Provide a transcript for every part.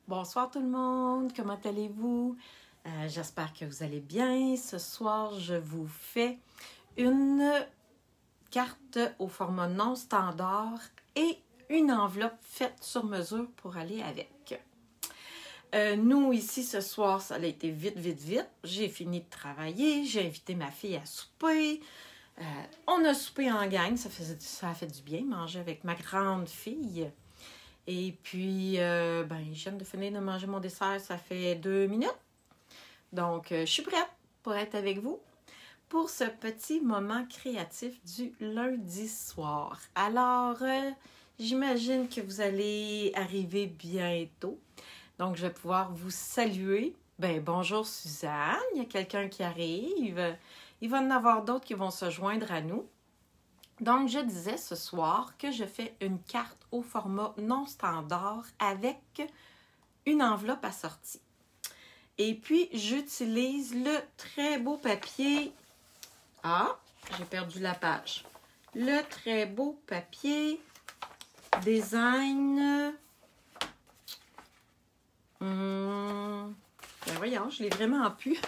Bonsoir tout le monde, comment allez-vous? J'espère que vous allez bien. Ce soir, je vous fais une carte au format non standard et une enveloppe faite sur mesure pour aller avec. Nous, ici, ce soir, ça a été vite. J'ai fini de travailler, j'ai invité ma fille à souper. On a soupé en gang, ça a fait du bien, manger avec ma grande fille. Et puis, je viens de finir de manger mon dessert, ça fait 2 minutes. Donc, je suis prête pour être avec vous pour ce petit moment créatif du lundi soir. Alors, j'imagine que vous allez arriver bientôt. Donc, je vais pouvoir vous saluer. Bonjour Suzanne, il y a quelqu'un qui arrive. Il va y en avoir d'autres qui vont se joindre à nous. Donc, je disais ce soir que je fais une carte au format non standard avec une enveloppe assortie. Et puis, j'utilise le très beau papier... Ah, j'ai perdu la page. Le très beau papier design... voyons, je l'ai vraiment pu.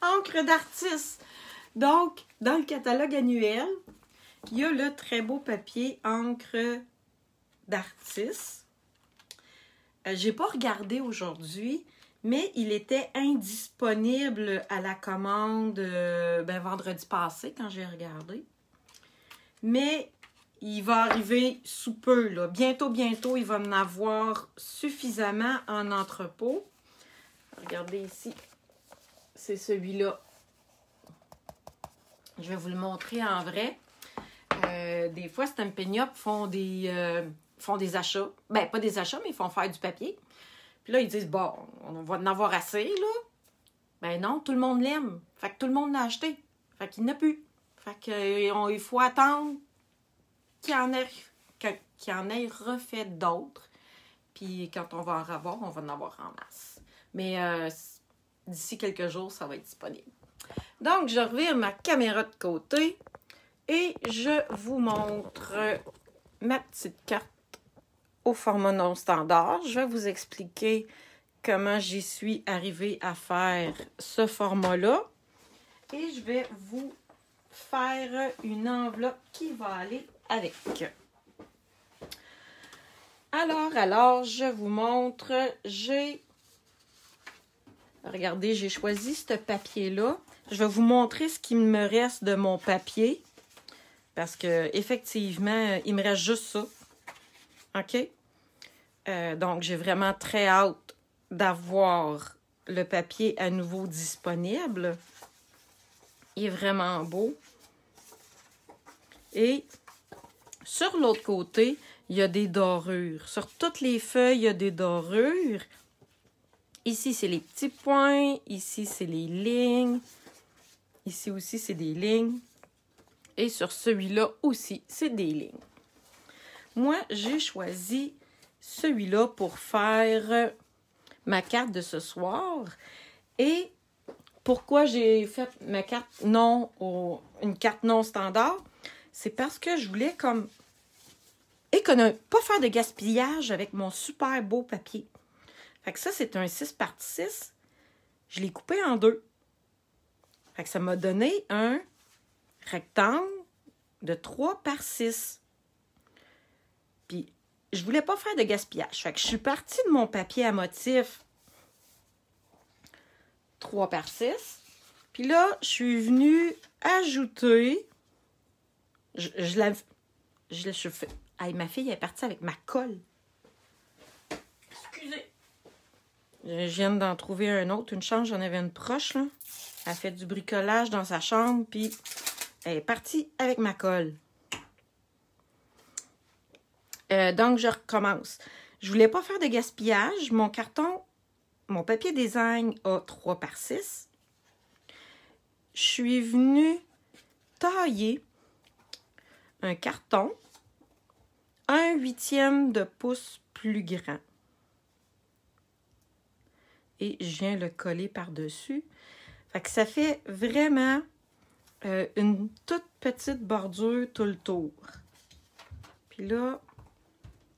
Encre d'artiste. Donc, dans le catalogue annuel, il y a le très beau papier encre d'artiste. J'ai pas regardé aujourd'hui, mais il était indisponible à la commande vendredi passé quand j'ai regardé. Mais il va arriver sous peu, là. Bientôt, il va en avoir suffisamment en entrepôt. Regardez ici, c'est celui-là. Je vais vous le montrer en vrai. Des fois, Stampin' Up font des achats. Pas des achats, mais ils font faire du papier. Puis là, ils disent, bon, on va en avoir assez, là. Non, tout le monde l'aime. Fait que tout le monde l'a acheté. Fait qu'il n'y en a plus. Fait qu'il faut attendre qu'il y en ait refait d'autres. Puis quand on va en avoir, on va en avoir en masse. Mais d'ici quelques jours, ça va être disponible. Donc, je revire ma caméra de côté et je vous montre ma petite carte au format non standard. Je vais vous expliquer comment j'y suis arrivée à faire ce format-là. Et je vais vous faire une enveloppe qui va aller avec. Alors, je vous montre. Regardez, j'ai choisi ce papier-là. Je vais vous montrer ce qu'il me reste de mon papier. Parce que effectivement, il me reste juste ça. OK? Donc, j'ai vraiment très hâte d'avoir le papier à nouveau disponible. Il est vraiment beau. Et sur l'autre côté, il y a des dorures. Sur toutes les feuilles, il y a des dorures. Ici, c'est les petits points. Ici, c'est les lignes. Ici aussi, c'est des lignes. Et sur celui-là aussi, c'est des lignes. Moi, j'ai choisi celui-là pour faire ma carte de ce soir. Et pourquoi j'ai fait ma carte une carte non standard? C'est parce que je voulais comme pas faire de gaspillage avec mon super beau papier. Fait que ça, c'est un 6 par 6. Je l'ai coupé en 2. Fait que ça m'a donné un rectangle de 3 par 6. Puis, je voulais pas faire de gaspillage. Fait que je suis partie de mon papier à motif 3 par 6. Puis là, je suis venue ajouter... ma fille est partie avec ma colle. Excusez. Je viens d'en trouver un autre. Une chance, j'en avais une proche, là. Elle fait du bricolage dans sa chambre, puis elle est partie avec ma colle. Donc, je recommence. Je voulais pas faire de gaspillage. Mon papier design a 3 par 6. Je suis venue tailler un carton 1/8 de pouce plus grand. Et je viens le coller par-dessus. Fait que ça fait vraiment une toute petite bordure tout le tour. Puis là,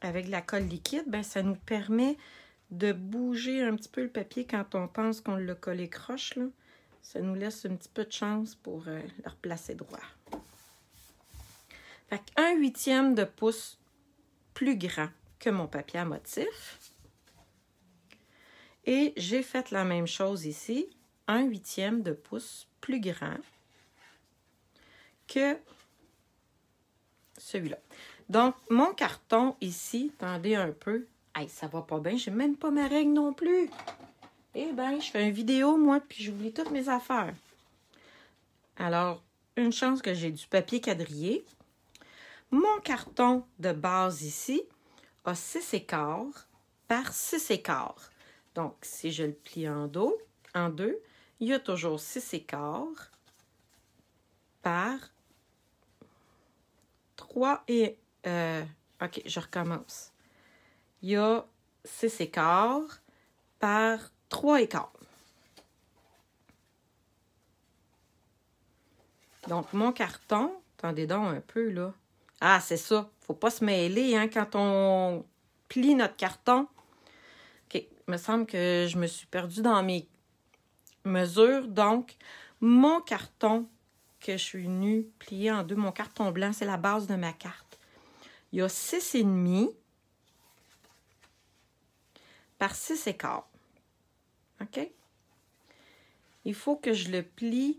avec de la colle liquide, ben, ça nous permet de bouger un petit peu le papier quand on pense qu'on l'a collé croche, là. Ça nous laisse un petit peu de chance pour le replacer droit. Fait qu'un 1/8 de pouce plus grand que mon papier à motif. Et j'ai fait la même chose ici, 1/8 de pouce plus grand que celui-là. Donc, mon carton ici, attendez un peu. Hey, ça va pas bien, j'ai même pas ma règle non plus. Eh bien, je fais une vidéo, moi, puis j'oublie toutes mes affaires. Alors, une chance que j'ai du papier quadrillé. Mon carton de base ici a 6/4 par 6/4. Donc, si je le plie en deux, il y a toujours 6/4 par 3 et... OK, je recommence. Il y a 6/4 par 3/4. Donc, mon carton, attendez donc un peu, là. Ah, c'est ça. Faut pas se mêler, hein, quand on plie notre carton. OK, il me semble que je me suis perdue dans mes mesures. Donc, mon carton que je suis venue plier en deux, mon carton blanc, c'est la base de ma carte. Il y a 6,5 par 6/4. OK? Il faut que je le plie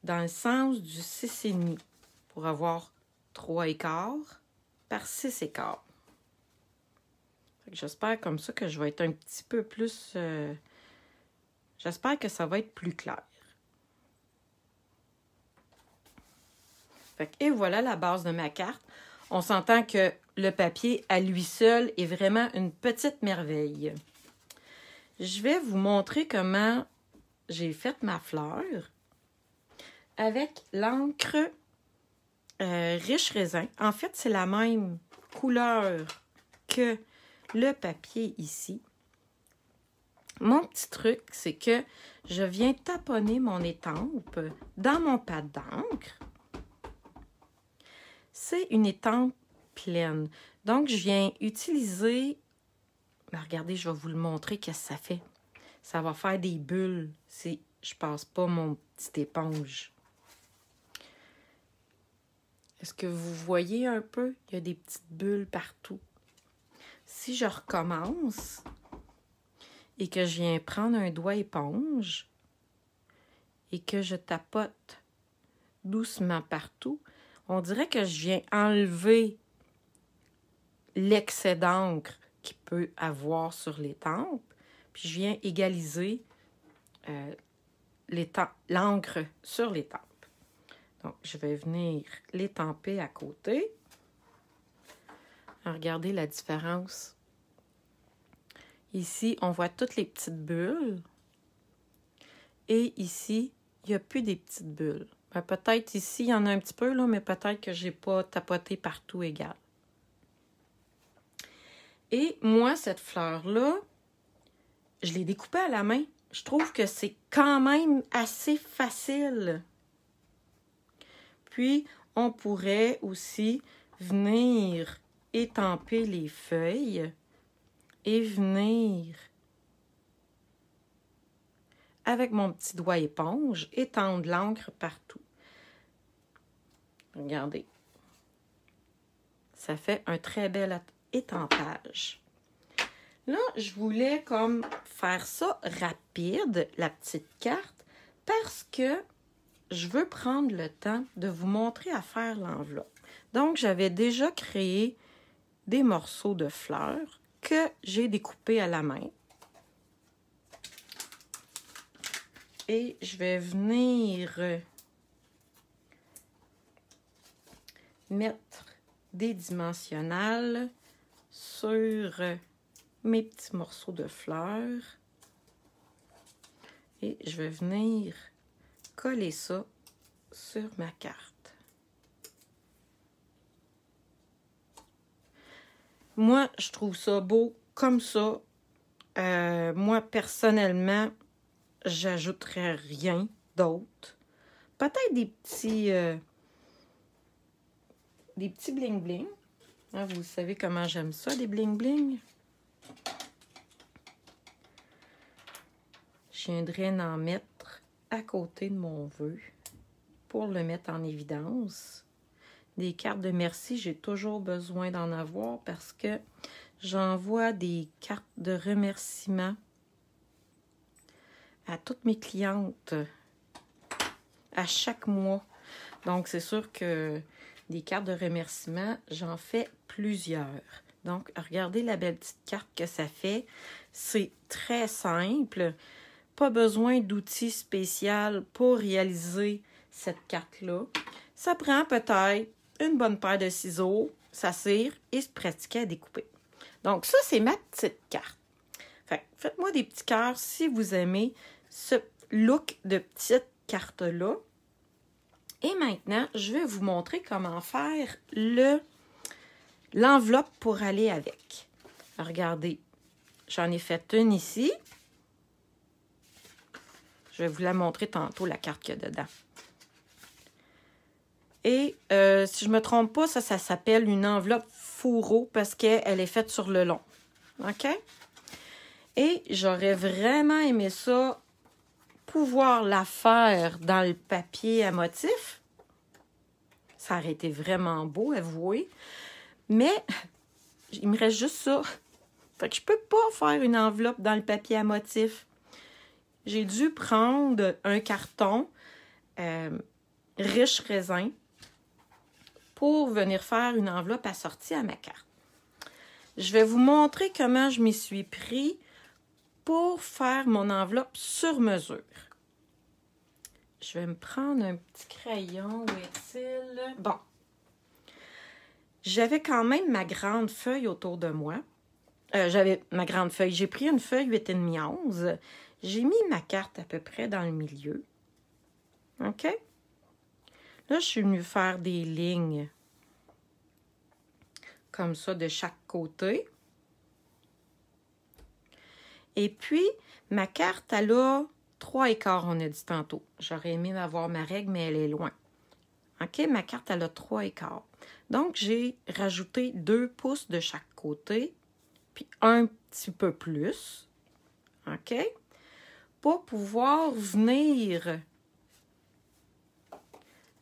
dans le sens du 6,5 pour avoir 3/4 par 6/4. J'espère comme ça que je vais être un petit peu plus... j'espère que ça va être plus clair. Et voilà la base de ma carte. On s'entend que le papier à lui seul est vraiment une petite merveille. Je vais vous montrer comment j'ai fait ma fleur avec l'encre Riche Raisin. En fait, c'est la même couleur que le papier ici. Mon petit truc, c'est que je viens taponner mon étampe dans mon pad d'encre. C'est une étampe pleine. Donc, je viens utiliser... Ben, regardez, je vais vous le montrer qu'est-ce que ça fait. Ça va faire des bulles si je passe pas mon petite éponge. Est-ce que vous voyez un peu? Il y a des petites bulles partout. Si je recommence et que je viens prendre un doigt éponge et que je tapote doucement partout, on dirait que je viens enlever l'excès d'encre qu'il peut avoir sur l'étampe, puis je viens égaliser l'encre sur l'étampe. Donc, je vais venir l'étamper à côté. Regardez la différence. Ici, on voit toutes les petites bulles. Et ici, il n'y a plus des petites bulles. Ben, peut-être ici, il y en a un petit peu, là, mais peut-être que je n'ai pas tapoté partout égal. Et moi, cette fleur-là, je l'ai découpée à la main. Je trouve que c'est quand même assez facile. Puis, on pourrait aussi venir étamper les feuilles et venir, avec mon petit doigt éponge, étendre l'encre partout. Regardez. Ça fait un très bel étampage. Là, je voulais comme faire ça rapide, la petite carte, parce que je veux prendre le temps de vous montrer à faire l'enveloppe. Donc, j'avais déjà créé des morceaux de fleurs que j'ai découpés à la main. Et je vais venir mettre des dimensionnels sur mes petits morceaux de fleurs. Et je vais venir coller ça sur ma carte. Moi, je trouve ça beau comme ça. Moi, personnellement, j'ajouterais rien d'autre. Peut-être des petits bling-bling. Ah, vous savez comment j'aime ça, des bling-bling? Je viendrais en mettre à côté de mon vœu pour le mettre en évidence. Des cartes de merci, j'ai toujours besoin d'en avoir parce que j'envoie des cartes de remerciement à toutes mes clientes à chaque mois. Donc, c'est sûr que des cartes de remerciement, j'en fais plusieurs. Donc, regardez la belle petite carte que ça fait. C'est très simple. Pas besoin d'outils spéciaux pour réaliser cette carte-là. Ça prend peut-être une bonne paire de ciseaux, ça cire et se pratiquer à découper. Donc, ça, c'est ma petite carte. Fait, faites-moi des petits cœurs si vous aimez ce look de petite carte-là. Et maintenant, je vais vous montrer comment faire l'enveloppe pour aller avec. Regardez, j'en ai fait une ici. Je vais vous la montrer tantôt, la carte qu'il y a dedans. Et si je ne me trompe pas, ça s'appelle une enveloppe fourreau parce qu'elle est faite sur le long. OK? Et j'aurais vraiment aimé ça, pouvoir la faire dans le papier à motif. Ça aurait été vraiment beau, avouez. Mais il me reste juste ça. Fait que je ne peux pas faire une enveloppe dans le papier à motif. J'ai dû prendre un carton riche raisin pour venir faire une enveloppe assortie à ma carte. Je vais vous montrer comment je m'y suis pris pour faire mon enveloppe sur mesure. Je vais me prendre un petit crayon. Où est-il? Bon. J'avais quand même ma grande feuille autour de moi. J'avais ma grande feuille. J'ai pris une feuille 8,5 11. J'ai mis ma carte à peu près dans le milieu. OK? Là, je suis venue faire des lignes comme ça de chaque côté. Et puis, ma carte, elle a 3,25, on a dit tantôt. J'aurais aimé avoir ma règle, mais elle est loin. OK? Ma carte, elle a 3,25. Donc, j'ai rajouté 2 pouces de chaque côté, puis un petit peu plus. OK? Pour pouvoir venir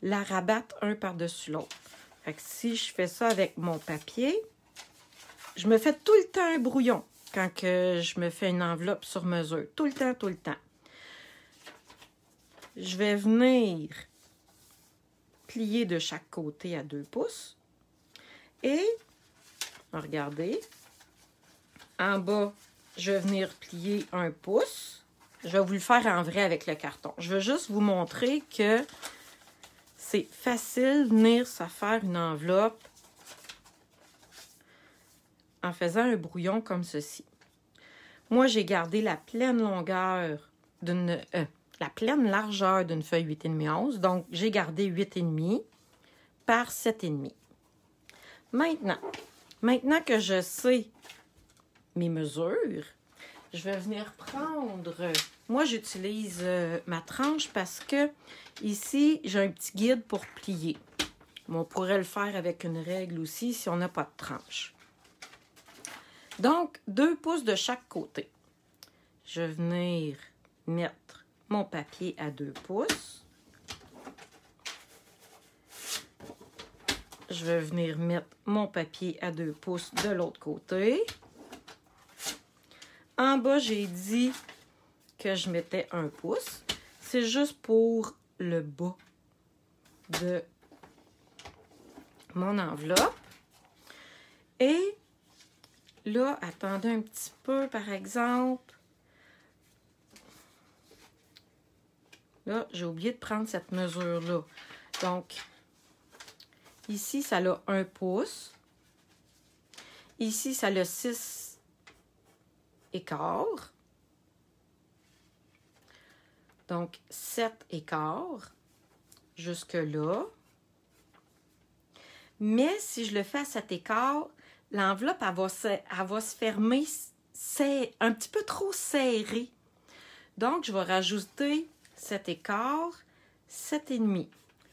la rabattre un par-dessus l'autre. Fait que si je fais ça avec mon papier, je me fais tout le temps un brouillon quand que je me fais une enveloppe sur mesure. Tout le temps, tout le temps. Je vais venir plier de chaque côté à 2 pouces. Et, regardez, en bas, je vais venir plier 1 pouce. Je vais vous le faire en vrai avec le carton. Je veux juste vous montrer que c'est facile de venir se faire une enveloppe en faisant un brouillon comme ceci. Moi, j'ai gardé la pleine longueur la pleine largeur d'une feuille 8,5 11. Donc, j'ai gardé 8,5 par 7,5. Maintenant que je sais mes mesures, je vais venir prendre... Moi, j'utilise ma tranche parce que ici, j'ai un petit guide pour plier. Mais on pourrait le faire avec une règle aussi si on n'a pas de tranche. Donc, 2 pouces de chaque côté. Je vais venir mettre mon papier à 2 pouces. Je vais venir mettre mon papier à 2 pouces de l'autre côté. En bas, j'ai dit que je mettais 1 pouce. C'est juste pour le bas de mon enveloppe. Et là, attendez un petit peu, par exemple. Là, j'ai oublié de prendre cette mesure-là. Donc, ici, ça a 1 pouce. Ici, ça a 6 écarts. Donc, 7 écarts jusque-là. Mais si je le fais à 7 écarts, l'enveloppe, elle va se fermer un petit peu trop serrée. Donc, je vais rajouter 7 écarts, 7,5.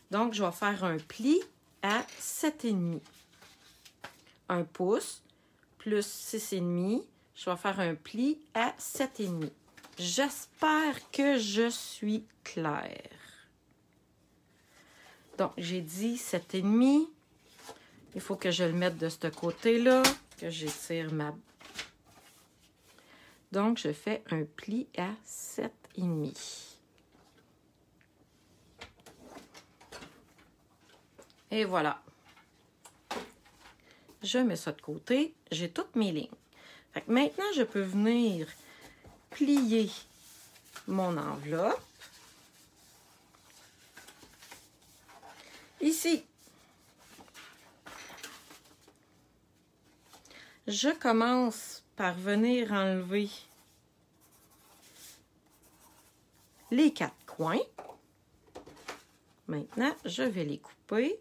Donc, je vais faire un pli à 7,5. 1 pouce plus 6,5. Je vais faire un pli à 7,5. J'espère que je suis claire. Donc, j'ai dit 7,5. Il faut que je le mette de ce côté-là, que j'étire ma... Donc, je fais un pli à 7,5. Et voilà. Je mets ça de côté. J'ai toutes mes lignes. Fait que maintenant, je peux venir plier mon enveloppe. Ici, je commence par venir enlever les 4 coins. Maintenant, je vais les couper.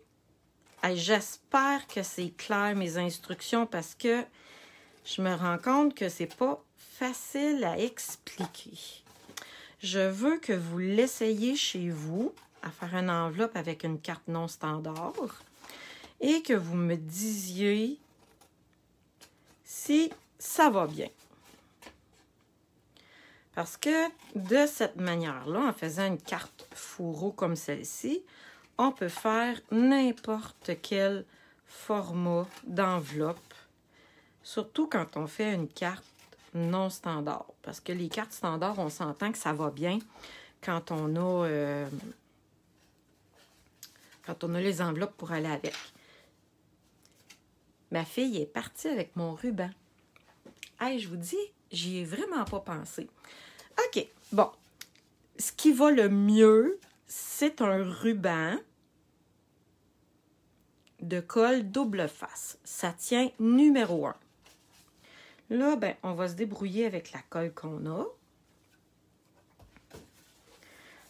J'espère que c'est clair mes instructions parce que je me rends compte que c'est pas facile à expliquer. Je veux que vous l'essayiez chez vous à faire une enveloppe avec une carte non standard et que vous me disiez si ça va bien. Parce que de cette manière-là, en faisant une carte fourreau comme celle-ci, on peut faire n'importe quel format d'enveloppe, surtout quand on fait une carte non standard. Parce que les cartes standards, on s'entend que ça va bien quand on a les enveloppes pour aller avec. Ma fille est partie avec mon ruban. Hey, je vous dis, j'y ai vraiment pas pensé. OK, bon. Ce qui va le mieux, c'est un ruban de colle double face. Ça tient numéro 1. Là, ben, on va se débrouiller avec la colle qu'on a.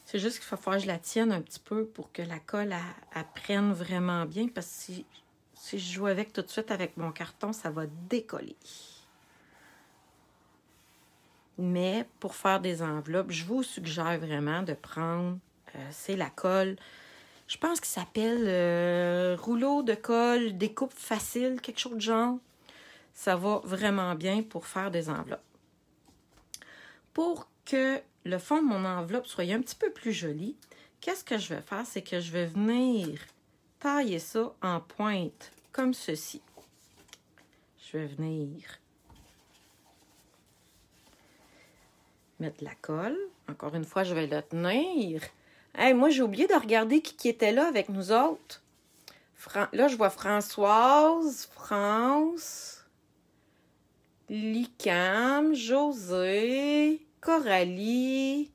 C'est juste qu'il va falloir que je la tienne un petit peu pour que la colle elle prenne vraiment bien. Parce que si je joue avec tout de suite avec mon carton, ça va décoller. Mais pour faire des enveloppes, je vous suggère vraiment de prendre, c'est la colle, je pense qu'il s'appelle rouleau de colle, découpe facile, quelque chose de genre. Ça va vraiment bien pour faire des enveloppes. Pour que le fond de mon enveloppe soit un petit peu plus joli, qu'est-ce que je vais faire? C'est que je vais venir tailler ça en pointe, comme ceci. Je vais venir mettre la colle. Encore une fois, je vais le tenir. Hey, moi, j'ai oublié de regarder qui était là avec nous autres. Là, je vois Françoise, France, Licam, José, Coralie,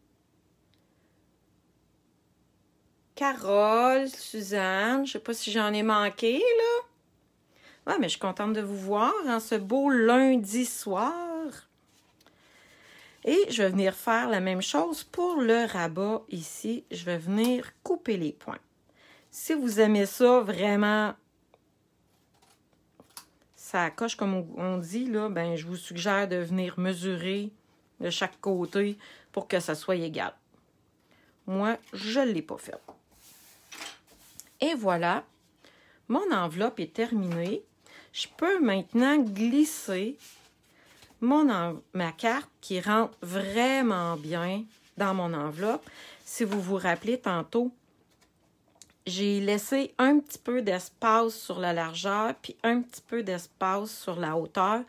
Carole, Suzanne. Je sais pas si j'en ai manqué, là. Ouais, mais je suis contente de vous voir en ce beau lundi soir. Et je vais venir faire la même chose pour le rabat ici. Je vais venir couper les points. Si vous aimez ça vraiment, ça coche comme on dit, là, ben, je vous suggère de venir mesurer de chaque côté pour que ça soit égal. Moi, je ne l'ai pas fait. Et voilà, mon enveloppe est terminée. Je peux maintenant glisser ma carte qui rentre vraiment bien dans mon enveloppe. Si vous vous rappelez tantôt, j'ai laissé un petit peu d'espace sur la largeur puis un petit peu d'espace sur la hauteur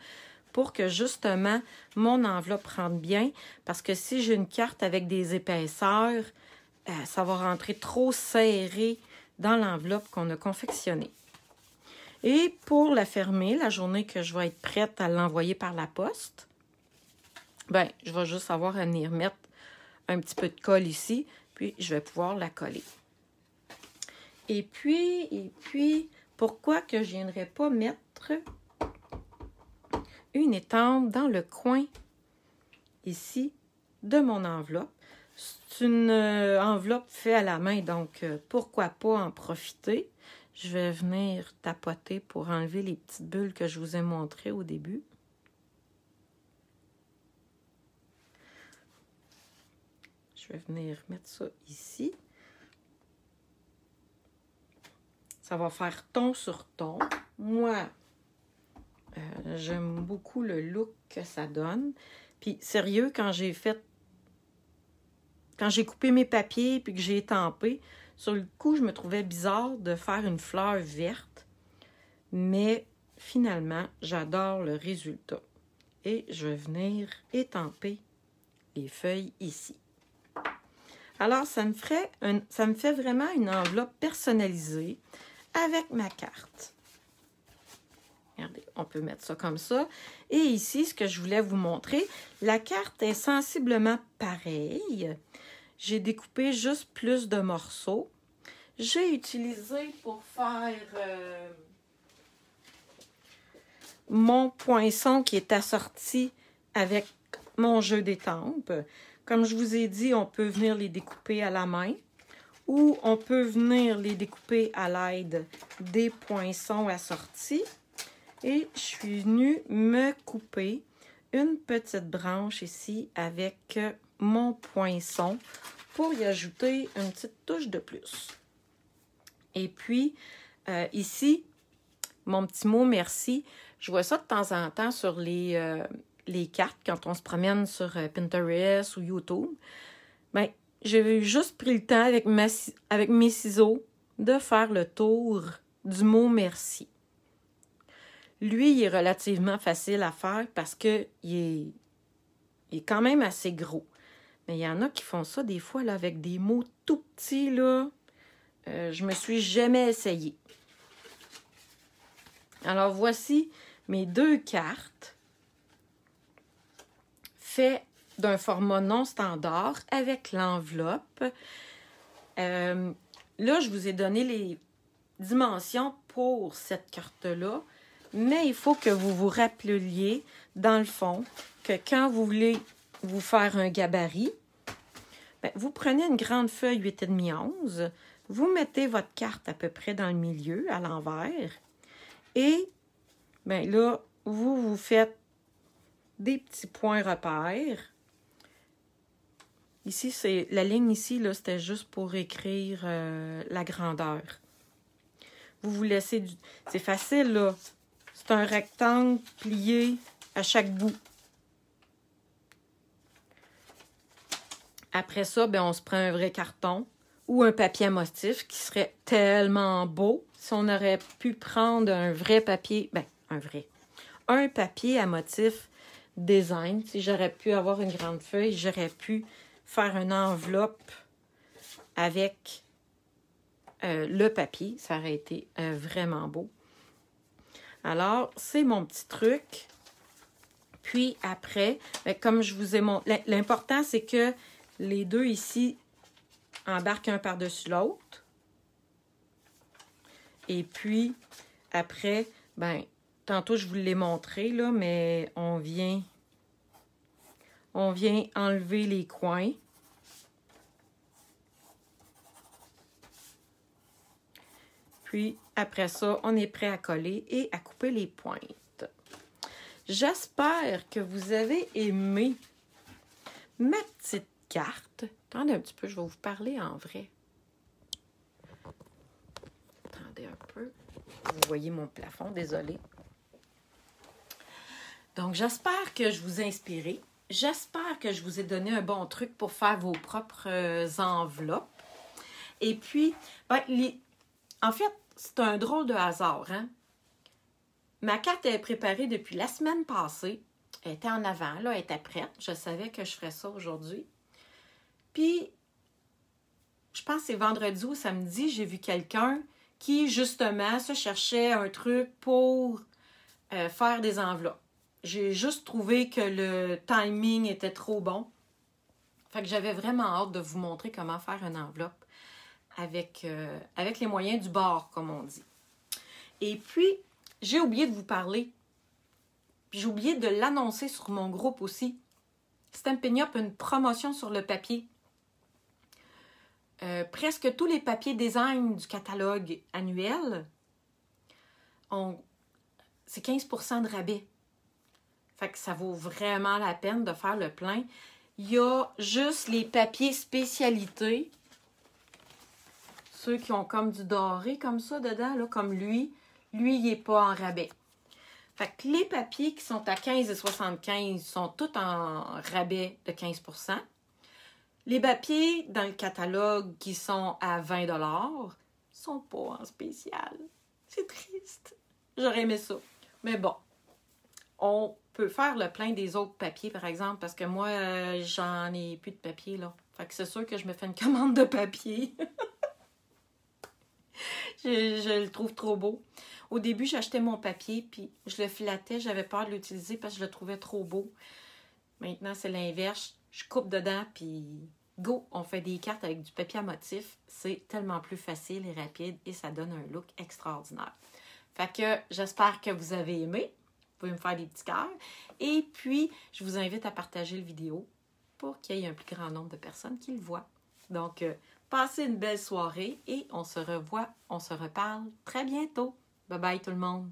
pour que justement mon enveloppe rentre bien. Parce que si j'ai une carte avec des épaisseurs, ça va rentrer trop serré dans l'enveloppe qu'on a confectionnée. Et pour la fermer, la journée que je vais être prête à l'envoyer par la poste, ben, je vais juste avoir à venir mettre un petit peu de colle ici, puis je vais pouvoir la coller. Et puis, pourquoi que je ne viendrais pas mettre une étampe dans le coin ici de mon enveloppe? C'est une enveloppe faite à la main, donc pourquoi pas en profiter? Je vais venir tapoter pour enlever les petites bulles que je vous ai montrées au début. Je vais venir mettre ça ici. Ça va faire ton sur ton. Moi, J'aime beaucoup le look que ça donne. Puis sérieux, quand j'ai coupé mes papiers puis que j'ai étampé, sur le coup, je me trouvais bizarre de faire une fleur verte. Mais finalement, j'adore le résultat. Et je vais venir étamper les feuilles ici. Alors, ça me fait vraiment une enveloppe personnalisée avec ma carte. Regardez, on peut mettre ça comme ça. Et ici, ce que je voulais vous montrer, la carte est sensiblement pareille. J'ai découpé juste plus de morceaux. J'ai utilisé pour faire mon poinçon qui est assorti avec mon jeu d'étampes. Comme je vous ai dit, on peut venir les découper à la main ou on peut venir les découper à l'aide des poinçons assortis. Et je suis venue me couper une petite branche ici avec mon poinçon pour y ajouter une petite touche de plus. Et puis, ici, mon petit mot merci. Je vois ça de temps en temps sur les cartes quand on se promène sur Pinterest ou YouTube. Bien, j'ai juste pris le temps avec mes ciseaux de faire le tour du mot merci. Lui, il est relativement facile à faire parce qu'il est quand même assez gros. Mais il y en a qui font ça des fois là, avec des mots tout petits. Là. Je me suis jamais essayée. Alors, voici mes 2 cartes faites d'un format non standard avec l'enveloppe. Là, je vous ai donné les dimensions pour cette carte-là. Mais il faut que vous vous rappeliez, dans le fond, que quand vous voulez vous faire un gabarit, bien, vous prenez une grande feuille 8,5-11, vous mettez votre carte à peu près dans le milieu, à l'envers, et bien, là, vous faites des petits points repères. Ici, c'est la ligne ici, là, c'était juste pour écrire la grandeur. Vous laissez du... C'est facile, là. C'est un rectangle plié à chaque bout. Après ça, bien, on se prend un vrai carton ou un papier à motif qui serait tellement beau si on aurait pu prendre un vrai papier, bien, un papier à motif design. Si j'aurais pu avoir une grande feuille, j'aurais pu faire une enveloppe avec le papier. Ça aurait été vraiment beau. Alors, c'est mon petit truc. Puis après, comme je vous ai montré, l'important, c'est que les deux ici embarquent un par-dessus l'autre. Et puis, après, ben, tantôt, je vous l'ai montré, là, mais on vient enlever les coins. Puis, après ça, on est prêt à coller et à couper les pointes. J'espère que vous avez aimé ma petite carte. Attendez un petit peu, je vais vous parler en vrai. Attendez un peu. Vous voyez mon plafond, désolé. Donc, j'espère que je vous ai inspiré. J'espère que je vous ai donné un bon truc pour faire vos propres enveloppes. Et puis, ben, en fait, c'est un drôle de hasard, hein? Ma carte est préparée depuis la semaine passée. Elle était en avant, là, elle était prête. Je savais que je ferais ça aujourd'hui. Puis, je pense que c'est vendredi ou samedi, j'ai vu quelqu'un qui, justement, se cherchait un truc pour faire des enveloppes. J'ai juste trouvé que le timing était trop bon. Fait que j'avais vraiment hâte de vous montrer comment faire une enveloppe avec les moyens du bord, comme on dit. Et puis, j'ai oublié de vous parler. Puis j'ai oublié de l'annoncer sur mon groupe aussi. Stampin' Up a une promotion sur le papier. Presque tous les papiers design du catalogue annuel, c'est 15% de rabais. Fait que ça vaut vraiment la peine de faire le plein. Il y a juste les papiers spécialités. Ceux qui ont comme du doré comme ça dedans, là, comme lui. Lui, il n'est pas en rabais. Fait que les papiers qui sont à 15,75 sont tous en rabais de 15%. Les papiers dans le catalogue qui sont à 20 $ sont pas en spécial. C'est triste. J'aurais aimé ça. Mais bon, on peut faire le plein des autres papiers, par exemple, parce que moi, j'en ai plus de papier, là. Fait que c'est sûr que je me fais une commande de papier. je le trouve trop beau. Au début, j'achetais mon papier, puis je le flattais. J'avais peur de l'utiliser parce que je le trouvais trop beau. Maintenant, c'est l'inverse. Je coupe dedans, puis go! On fait des cartes avec du papier à motif. C'est tellement plus facile et rapide et ça donne un look extraordinaire. Fait que j'espère que vous avez aimé. Vous pouvez me faire des petits cœurs. Et puis, je vous invite à partager la vidéo pour qu'il y ait un plus grand nombre de personnes qui le voient. Donc, passez une belle soirée et on se revoit, on se reparle très bientôt. Bye bye tout le monde!